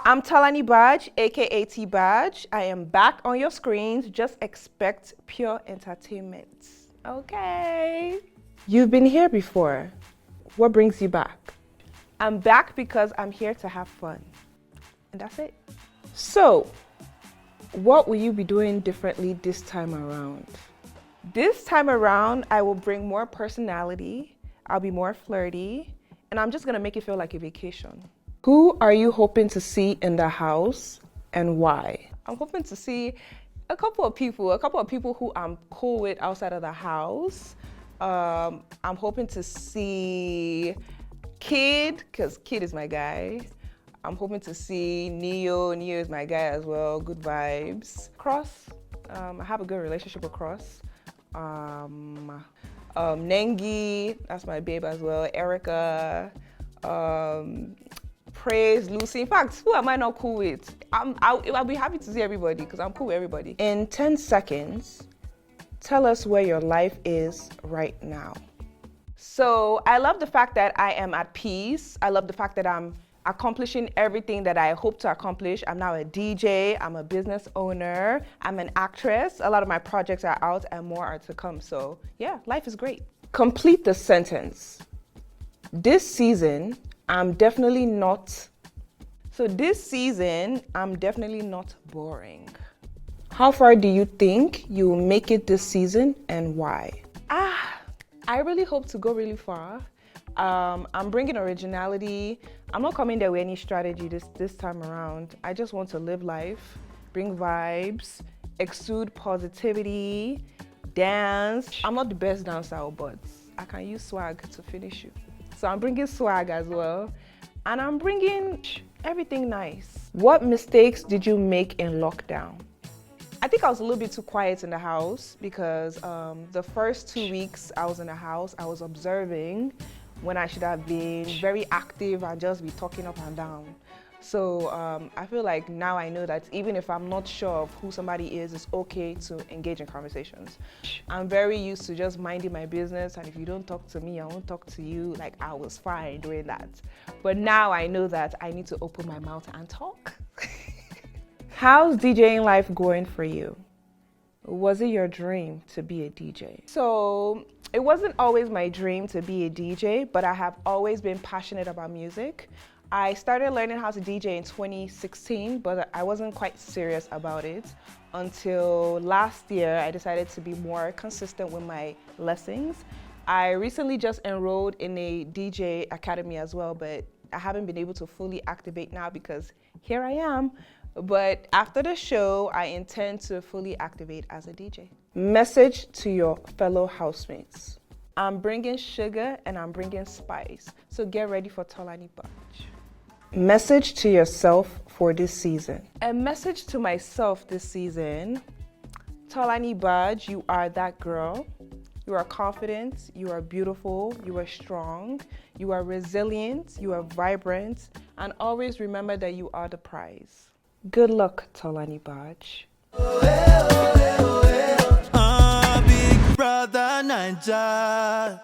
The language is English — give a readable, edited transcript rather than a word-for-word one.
I'm Tolani Badge, aka T Badge. I am back on your screens. Just expect pure entertainment. Okay. You've been here before. What brings you back? I'm back because I'm here to have fun. And that's it. So, what will you be doing differently this time around? This time around, I will bring more personality. I'll be more flirty. And I'm just gonna make it feel like a vacation. Who are you hoping to see in the house and why? I'm hoping to see a couple of people who I'm cool with outside of the house. I'm hoping to see Kid, because Kid is my guy. I'm hoping to see Neo. Neo is my guy as well, good vibes. Cross, I have a good relationship with Cross. Nengi, that's my babe as well. Erica, Praise, Lucy. In fact, who am I not cool with? I'll be happy to see everybody because I'm cool with everybody. In 10 seconds, tell us where your life is right now. So I love the fact that I am at peace. I love the fact that I'm accomplishing everything that I hope to accomplish. I'm now a DJ, I'm a business owner, I'm an actress. A lot of my projects are out and more are to come. So yeah, life is great. Complete the sentence. This season, I'm definitely not boring. How far do you think you will make it this season and why? I really hope to go really far. I'm bringing originality. I'm not coming there with any strategy this time around. I just want to live life, bring vibes, exude positivity, dance. I'm not the best dancer, but I can use swag to finish you. So I'm bringing swag as well. And I'm bringing everything nice. What mistakes did you make in lockdown? I think I was a little bit too quiet in the house because the first 2 weeks I was in the house, I was observing when I should have been very active and just be talking up and down. So I feel like now I know that even if I'm not sure of who somebody is, it's okay to engage in conversations. I'm very used to just minding my business, and if you don't talk to me, I won't talk to you. Like, I was fine doing that. But now I know that I need to open my mouth and talk. How's DJing life going for you? Was it your dream to be a DJ? So it wasn't always my dream to be a DJ, but I have always been passionate about music. I started learning how to DJ in 2016, but I wasn't quite serious about it until last year. I decided to be more consistent with my lessons. I recently just enrolled in a DJ academy as well, but I haven't been able to fully activate now because here I am. But after the show, I intend to fully activate as a DJ. Message to your fellow housemates. I'm bringing sugar and I'm bringing spice, so get ready for Tolani Badge. Message to yourself for this season. A message to myself this season. Tolani Badge, you are that girl. You are confident, you are beautiful, you are strong, you are resilient, you are vibrant, and always remember that you are the prize. Good luck, Tolani Badge. Big brother Naija.